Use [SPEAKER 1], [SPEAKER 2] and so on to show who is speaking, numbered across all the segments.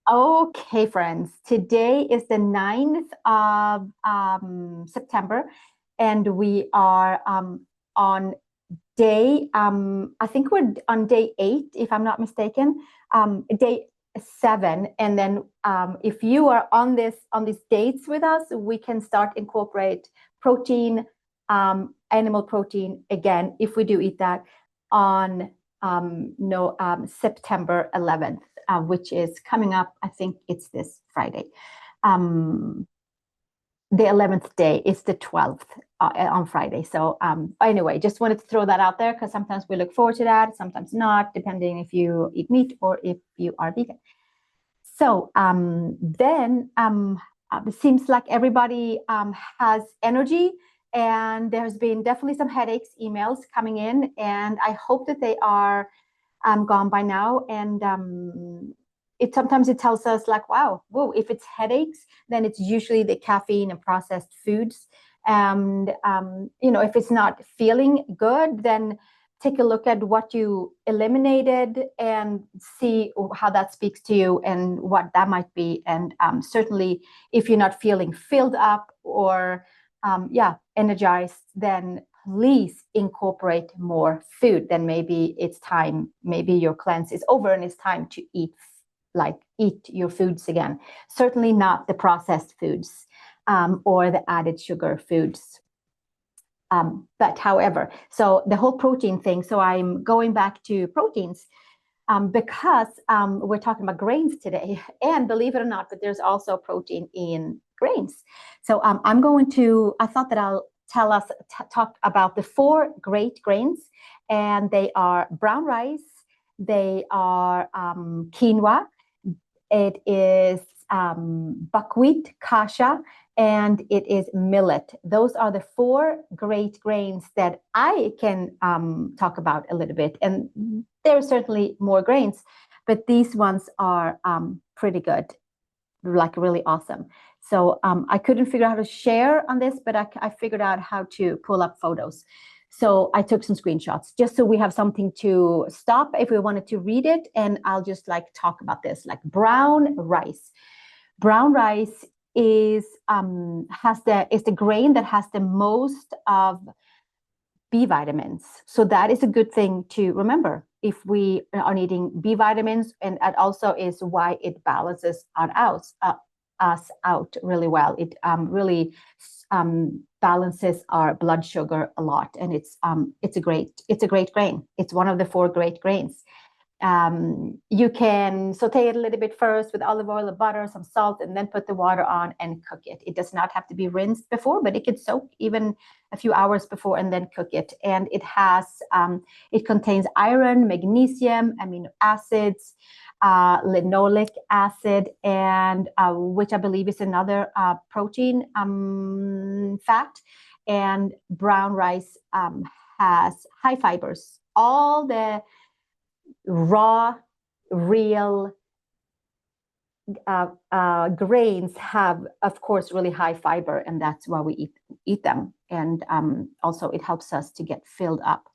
[SPEAKER 1] Okay, friends, today is the 9th of September, and we are on day, I think we're on day 8, if I'm not mistaken, day 7. And then if you are on these dates with us, we can start incorporate protein, animal protein again, if we do eat that on September 11th. Which is coming up. I think it's this Friday. The 11th day is the 12th on Friday. So anyway, just wanted to throw that out there because sometimes we look forward to that, sometimes not, depending if you eat meat or if you are vegan. So then it seems like everybody has energy, and there's been definitely some headaches, emails coming in, and I hope that they are gone by now. And sometimes it tells us like, wow, whoa, if it's headaches, then it's usually the caffeine and processed foods. And if it's not feeling good, then take a look at what you eliminated and see how that speaks to you and what that might be. And certainly if you're not feeling filled up or energized, then please incorporate more food. Then maybe it's time, maybe your cleanse is over and it's time to eat your foods again. Certainly not the processed foods or the added sugar foods. But however, so the whole protein thing, so I'm going back to proteins because we're talking about grains today. And believe it or not, but there's also protein in grains. So I thought that I'll talk about the 4 great grains, and they are brown rice, they are quinoa, it is buckwheat, kasha, and it is millet. Those are the 4 great grains that I can talk about a little bit. And there are certainly more grains, but these ones are pretty good, like really awesome. So I couldn't figure out how to share on this, but I figured out how to pull up photos. So I took some screenshots just so we have something to stop if we wanted to read it. And I'll just talk about this, like brown rice. Brown rice is the grain that has the most of B vitamins. So that is a good thing to remember if we are needing B vitamins, and that also is why it balances us out really well. It really balances our blood sugar a lot, and it's a great grain. It's one of the 4 great grains. You can saute it a little bit first with olive oil, butter, some salt, and then put the water on and cook it. It does not have to be rinsed before, but it could soak even a few hours before and then cook it. And it contains iron, magnesium, amino acids, linoleic acid, and which I believe is another protein fat. And brown rice has high fibers. All the raw, real grains have, of course, really high fiber, and that's why we eat them. And also it helps us to get filled up.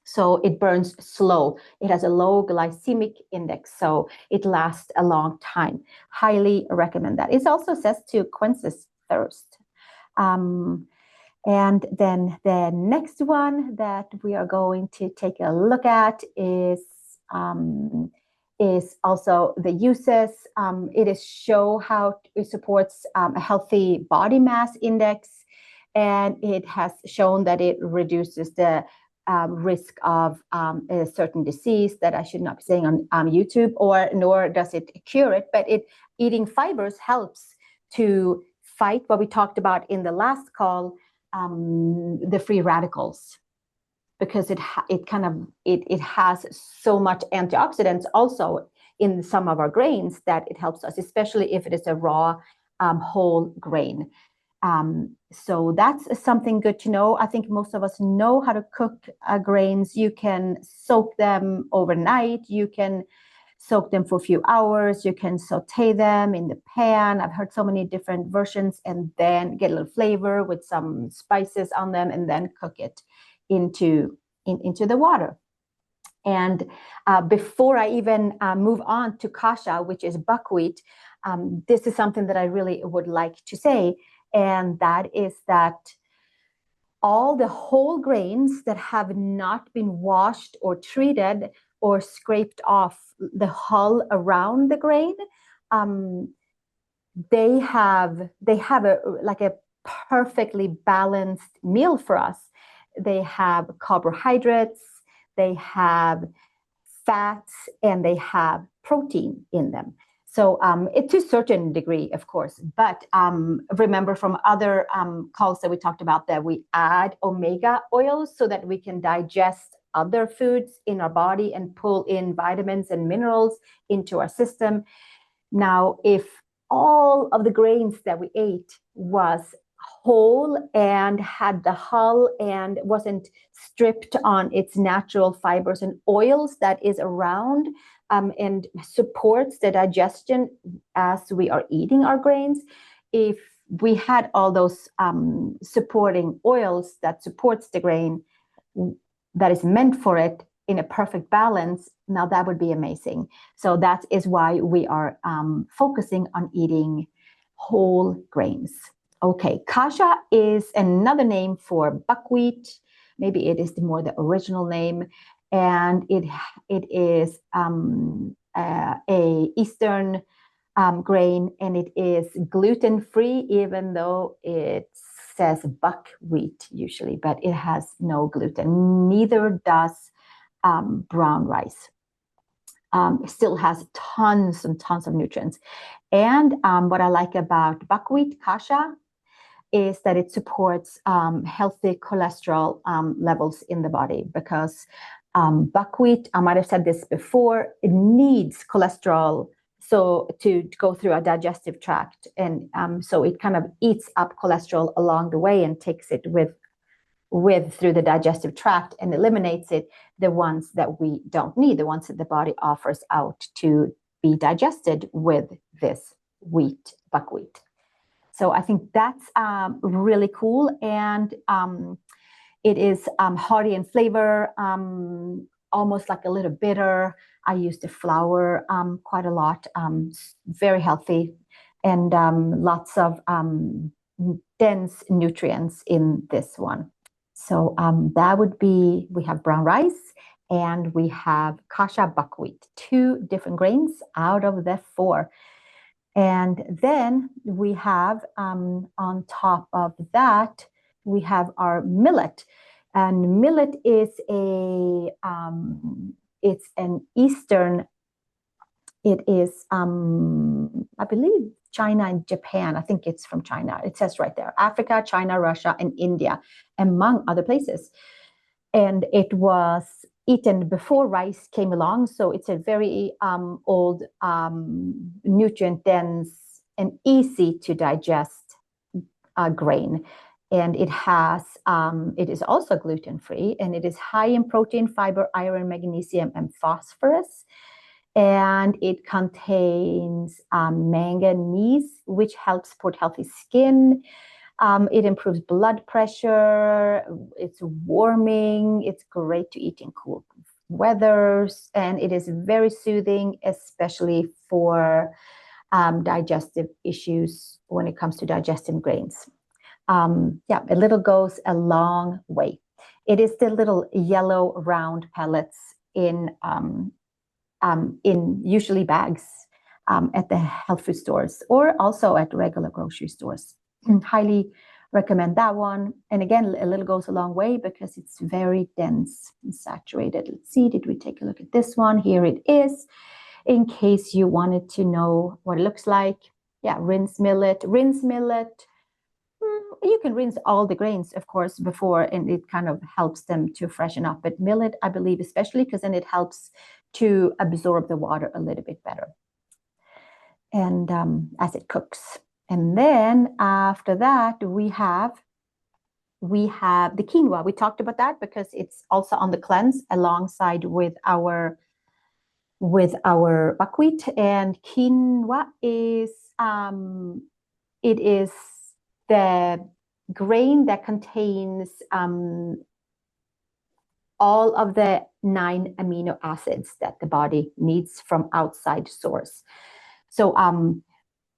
[SPEAKER 1] So it burns slow. It has a low glycemic index, so it lasts a long time. Highly recommend that. It also says to quenches thirst. And then the next one that we are going to take a look at is also the uses. It is show how it supports a healthy body mass index, and it has shown that it reduces the risk of a certain disease that I should not be saying on YouTube, nor does it cure it, but eating fibers helps to fight what we talked about in the last call, the free radicals, because it has so much antioxidants also in some of our grains that it helps us, especially if it is a raw whole grain. So that's something good to know. I think most of us know how to cook grains. You can soak them overnight. You can soak them for a few hours. You can saute them in the pan. I've heard so many different versions, and then get a little flavor with some spices on them, and then cook it into the water. And before I even move on to kasha, which is buckwheat, this is something that I really would like to say, and that is that all the whole grains that have not been washed or treated or scraped off the hull around the grain, they have a perfectly balanced meal for us. They have carbohydrates, they have fats, and they have protein in them. So it to a certain degree, of course, but remember from other calls that we talked about that we add omega oils so that we can digest other foods in our body and pull in vitamins and minerals into our system. Now, if all of the grains that we ate was whole and had the hull and wasn't stripped on its natural fibers and oils that is around and supports the digestion as we are eating our grains, if we had all those supporting oils that supports the grain that is meant for it in a perfect balance, now that would be amazing. So that is why we are focusing on eating whole grains. Okay, kasha is another name for buckwheat. Maybe it is the original name, and it is a Eastern grain, and it is gluten-free, even though it says buckwheat usually, but it has no gluten. Neither does brown rice. It still has tons and tons of nutrients. And what I like about buckwheat kasha is that it supports healthy cholesterol levels in the body, because buckwheat, I might have said this before, it needs cholesterol so to go through our digestive tract, and so it kind of eats up cholesterol along the way and takes it with through the digestive tract and eliminates it, the ones that we don't need, the ones that the body offers out to be digested with this buckwheat. So I think that's really cool, and it is hearty in flavor, almost like a little bitter. I use the flour quite a lot, very healthy, and lots of dense nutrients in this one. So that would be, we have brown rice and we have kasha buckwheat, 2 different grains out of the 4. And then we have, on top of that, we have our millet. And millet is it's an Eastern, it is, I believe, China and Japan. I think it's from China. It says right there, Africa, China, Russia, and India, among other places. And it was eaten before rice came along. So it's a very old, nutrient dense and easy to digest grain. And it is also gluten-free, and it is high in protein, fiber, iron, magnesium, and phosphorus. And it contains manganese, which helps support healthy skin. It improves blood pressure. It's warming. It's great to eat in cool weathers. And it is very soothing, especially for digestive issues when it comes to digesting grains. Yeah, a little goes a long way. It is the little yellow round pellets in usually bags at the health food stores, or also at regular grocery stores. Highly recommend that one. And again, a little goes a long way because it's very dense and saturated. Let's see, did we take a look at this one? Here it is, in case you wanted to know what it looks like. Yeah, rinse millet. You can rinse all the grains, of course, before, and it kind of helps them to freshen up. But millet, I believe, especially because then it helps to absorb the water a little bit better, and as it cooks. And then after that, we have the quinoa. We talked about that because it's also on the cleanse alongside with our buckwheat. And quinoa is it is the grain that contains all of the 9 amino acids that the body needs from outside source. So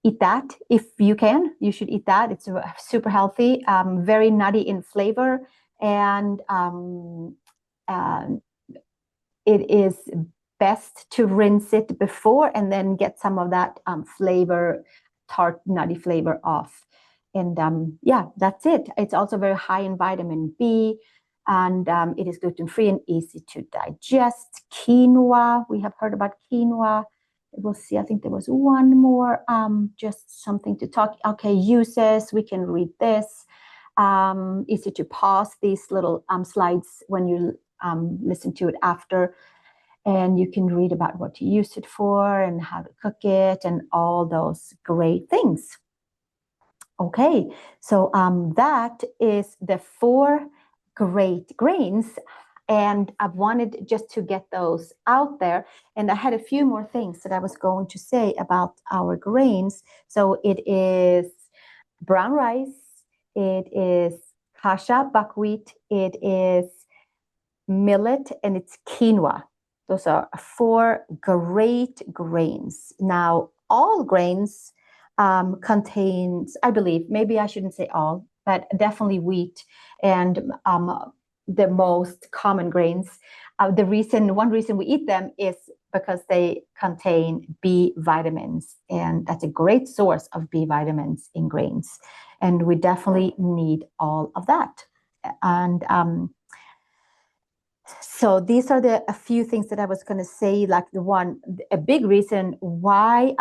[SPEAKER 1] eat that if you can. You should eat that. It's super healthy, very nutty in flavor, and it is best to rinse it before and then get some of that flavor, tart, nutty flavor off. And yeah, that's it. It's also very high in vitamin B, and it is gluten-free and easy to digest. Quinoa, we have heard about quinoa. We'll see, I think there was one more, just something to talk. Okay, uses, we can read this. Easy to pause these little slides when you listen to it after. And you can read about what to use it for and how to cook it and all those great things. Okay, so that is the 4 great grains. And I wanted just to get those out there. And I had a few more things that I was going to say about our grains. So it is brown rice, it is kasha, buckwheat, it is millet, and it's quinoa. Those are 4 great grains. Now, all grains contains, I believe, maybe I shouldn't say all, but definitely wheat and the most common grains. One reason we eat them is because they contain B vitamins, and that's a great source of B vitamins in grains. And we definitely need all of that. And so these are a few things that I was going to say. Like a big reason why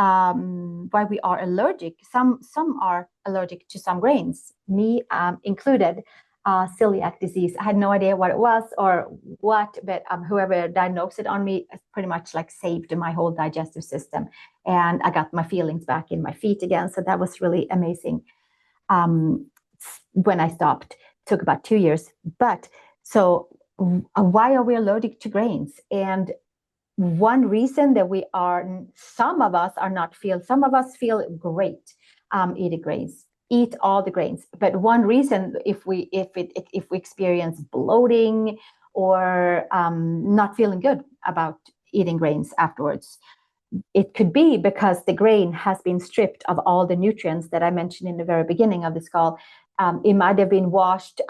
[SPEAKER 1] we are allergic. Some are allergic to some grains, me included. Celiac disease. I had no idea what it was or what, but whoever diagnosed it on me pretty much like saved my whole digestive system, and I got my feelings back in my feet again. So that was really amazing. When I stopped, it took about 2 years. But so why are we allergic to grains? And one reason that some of us feel great eating grains. Eat all the grains. But one reason, if we experience bloating or not feeling good about eating grains afterwards, it could be because the grain has been stripped of all the nutrients that I mentioned in the very beginning of this call. It might have been washed.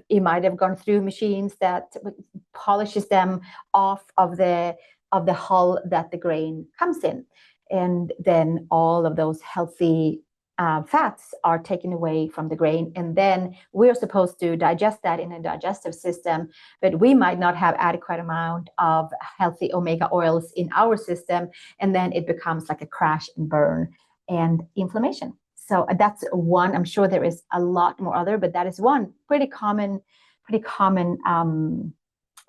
[SPEAKER 1] It might have gone through machines that polishes them off of the hull that the grain comes in, and then all of those healthy fats are taken away from the grain, and then we're supposed to digest that in a digestive system, but we might not have adequate amount of healthy omega oils in our system, and then it becomes like a crash and burn and inflammation. So that's one. I'm sure there is a lot more other, but that is one pretty common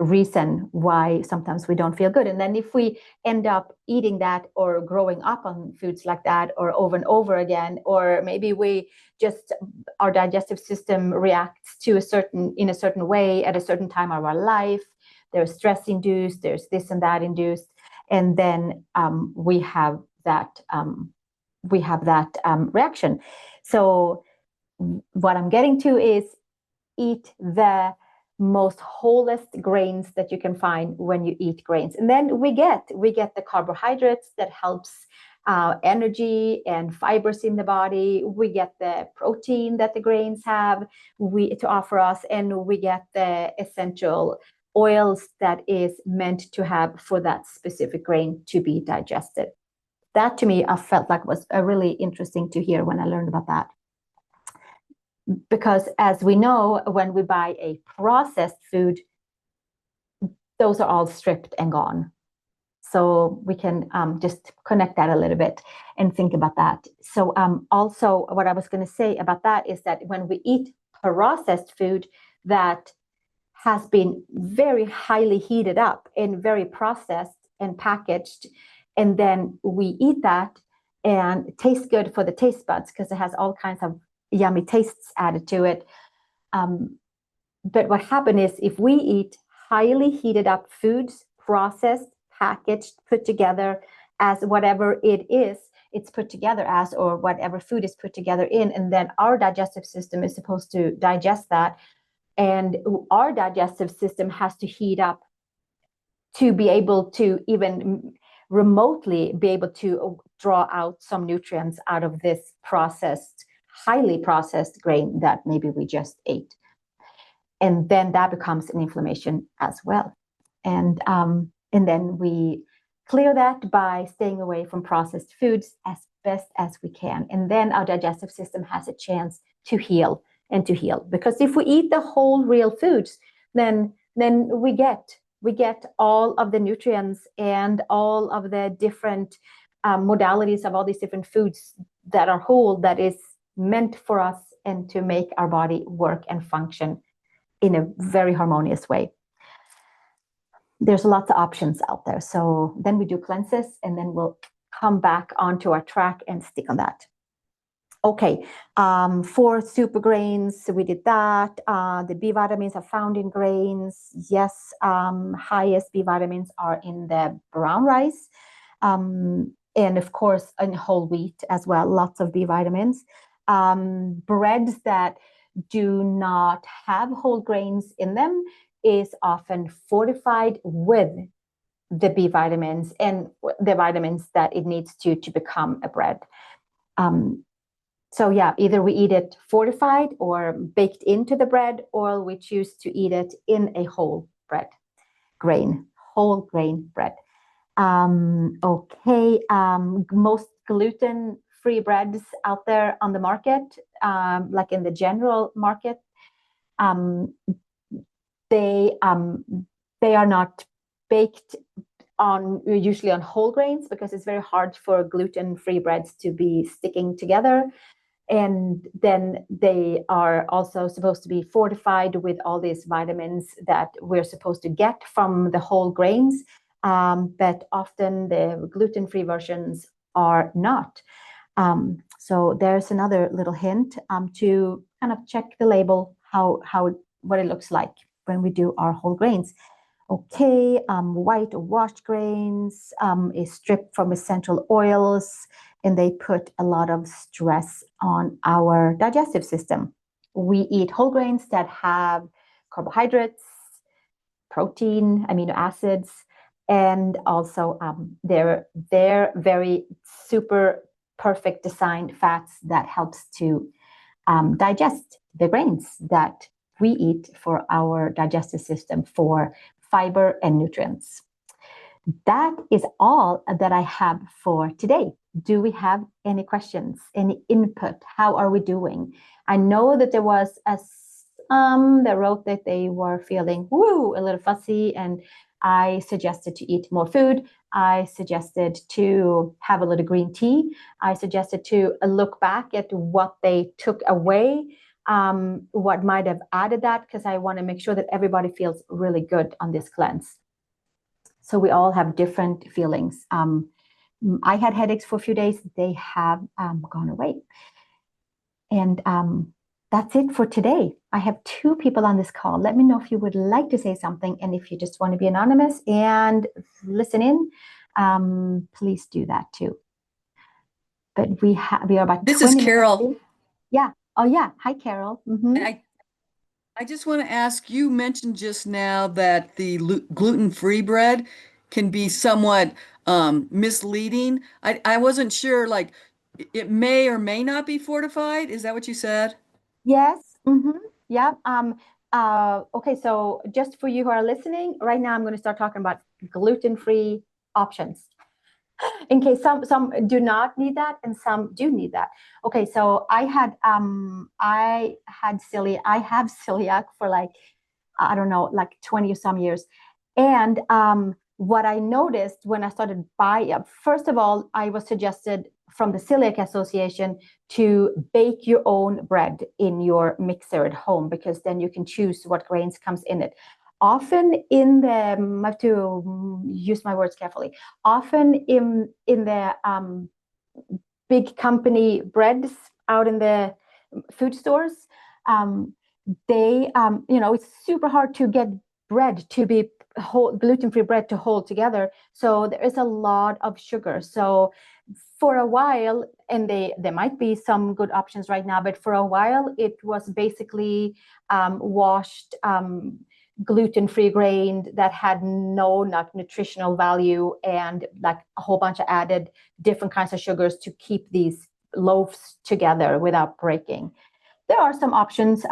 [SPEAKER 1] reason why sometimes we don't feel good. And then if we end up eating that or growing up on foods like that or over and over again, or maybe our digestive system reacts in a certain way at a certain time of our life, there's stress induced, there's this and that induced, and then we have that reaction. So what I'm getting to is eat the most wholest grains that you can find when you eat grains. And then we get the carbohydrates that helps energy and fibers in the body. We get the protein that the grains have to offer us, and we get the essential oils that is meant to have for that specific grain to be digested. That to me, I felt like was really interesting to hear when I learned about that. Because as we know, when we buy a processed food, those are all stripped and gone. So we can just connect that a little bit and think about that. So also what I was going to say about that is that when we eat processed food that has been very highly heated up and very processed and packaged, and then we eat that and it tastes good for the taste buds because it has all kinds of yummy tastes added to it. But what happens is if we eat highly heated up foods, processed, packaged, put together as whatever it's put together as, or whatever food is put together in, and then our digestive system is supposed to digest that, And our digestive system has to heat up to be able to even remotely be able to draw out some nutrients out of this processed, highly processed grain that maybe we just ate. And then that becomes an inflammation as well. And then we clear that by staying away from processed foods as best as we can. And then our digestive system has a chance to heal and to heal. Because if we eat the whole real foods, then we get all of the nutrients and all of the different modalities of all these different foods that are whole, that is meant for us and to make our body work and function in a very harmonious way. There's lots of options out there. So then we do cleanses, and then we'll come back onto our track and stick on that. Okay, for super grains, we did that. The B vitamins are found in grains. Yes, highest B vitamins are in the brown rice. And of course, in whole wheat as well, lots of B vitamins. Breads that do not have whole grains in them is often fortified with the B vitamins and the vitamins that it needs to become a bread. So yeah, either we eat it fortified or baked into the bread, or we choose to eat it in a whole grain bread. Okay, most gluten-free breads out there on the market, like in the general market, they are not baked on usually on whole grains, because it's very hard for gluten-free breads to be sticking together. And then they are also supposed to be fortified with all these vitamins that we're supposed to get from the whole grains. But often the gluten-free versions are not. So there's another little hint to kind of check the label, what it looks like when we do our whole grains. Okay, white or washed grains is stripped from essential oils, and they put a lot of stress on our digestive system. We eat whole grains that have carbohydrates, protein, amino acids, and also they're very super perfect designed fats that helps to digest the grains that we eat for our digestive system for fiber and nutrients. That is all that I have for today. Do we have any questions, any input? How are we doing? I know that there was some that wrote that they were feeling a little fussy, and I suggested to eat more food. I suggested to have a little green tea. I suggested to look back at what they took away, what might have added that, because I want to make sure that everybody feels really good on this cleanse. So we all have different feelings. I had headaches for a few days. They have gone away. And that's it for today. I have 2 people on this call. Let me know if you would like to say something, and if you just want to be anonymous and listen in, please do that too. But we are about 20 minutes.
[SPEAKER 2] This is Carol.
[SPEAKER 1] Yeah. Oh yeah. Hi, Carol.
[SPEAKER 2] And I just want to ask, you mentioned just now that the gluten-free bread can be somewhat misleading. I wasn't sure, like, it may or may not be fortified. Is that what you said?
[SPEAKER 1] Yes. Yeah. Okay. So just for you who are listening, right now I'm going to start talking about gluten-free options, in case some do not need that and some do need that. Okay. So I have celiac for like, I don't know, like 20 or some years. And what I noticed when I started buying, first of all, I was suggested from the Celiac Association to bake your own bread in your mixer at home, because then you can choose what grains comes in it. Often in the, I have to use my words carefully, often in the big company breads out in the food stores, they, it's super hard to get bread to be gluten-free bread to hold together. So there is a lot of sugar. So for a while, and there might be some good options right now, but for a while it was basically washed gluten-free grain that had no nutritional value, and like a whole bunch of added different kinds of sugars to keep these loaves together without breaking. There are some options,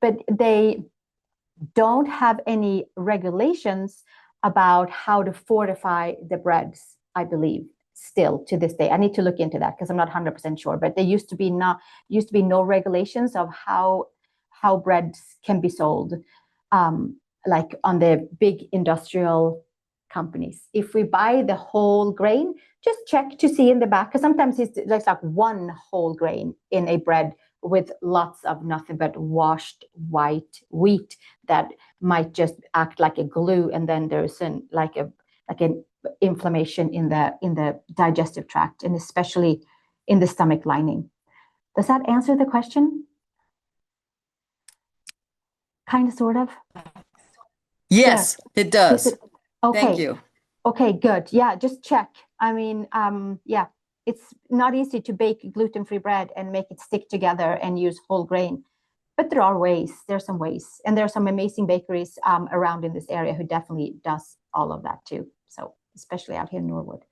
[SPEAKER 1] but they don't have any regulations about how to fortify the breads, I believe, still to this day. I need to look into that because I'm not 100% sure, but there used to be no regulations of how breads can be sold, like on the big industrial companies. If we buy the whole grain, just check to see in the back, because sometimes it's like one whole grain in a bread with lots of nothing but washed white wheat that might just act like a glue, and then there's an inflammation in the digestive tract, and especially in the stomach lining. Does that answer the question? Kind of, sort of?
[SPEAKER 2] Yes, it does.
[SPEAKER 1] Okay.
[SPEAKER 2] Thank you.
[SPEAKER 1] Okay, good. Yeah, just check. I mean, yeah, it's not easy to bake gluten-free bread and make it stick together and use whole grain, but there are ways. There's some ways, and there are some amazing bakeries around in this area who definitely does all of that too. So especially out here in Norwood.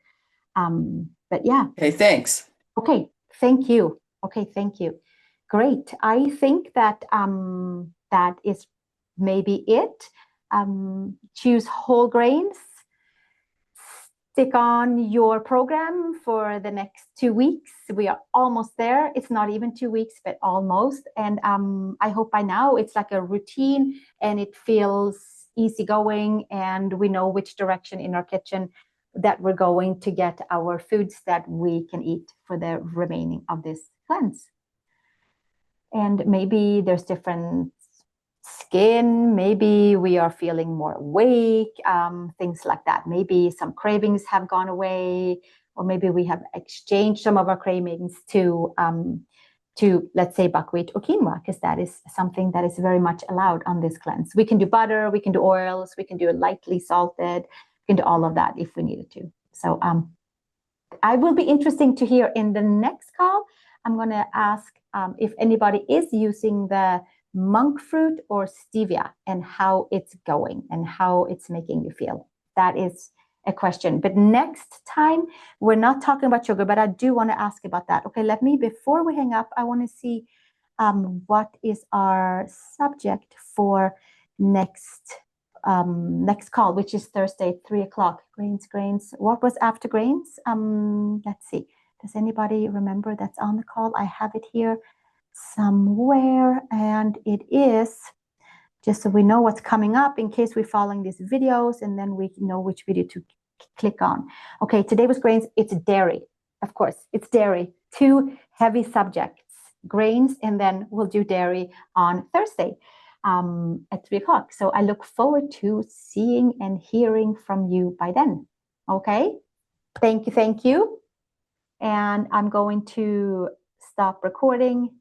[SPEAKER 1] But yeah.
[SPEAKER 2] Okay, thanks.
[SPEAKER 1] Okay, thank you. Okay, thank you. Great. I think that that is maybe it. Choose whole grains. Stick on your program for the next 2 weeks. We are almost there. It's not even 2 weeks, but almost. And I hope by now it's like a routine and it feels easygoing, and we know which direction in our kitchen that we're going to get our foods that we can eat for the remaining of this cleanse. And maybe there's different skin, maybe we are feeling more awake, things like that. Maybe some cravings have gone away, or maybe we have exchanged some of our cravings to let's say buckwheat or quinoa, because that is something that is very much allowed on this cleanse. We can do butter, we can do oils, we can do it lightly salted, we can do all of that if we needed to. So I will be interesting to hear in the next call. I'm going to ask if anybody is using the monk fruit or stevia and how it's going and how it's making you feel. That is a question. But next time, we're not talking about sugar, but I do want to ask about that. Okay, before we hang up, I want to see what is our subject for next call, which is Thursday, 3 o'clock. Grains. What was after grains? Let's see. Does anybody remember that's on the call? I have it here somewhere, and it is, just so we know what's coming up in case we're following these videos, and then we know which video to click on. Okay, today was grains. It's dairy. Of course, it's dairy. 2 heavy subjects, grains, and then we'll do dairy on Thursday at 3 o'clock. So I look forward to seeing and hearing from you by then. Okay, thank you. And I'm going to stop recording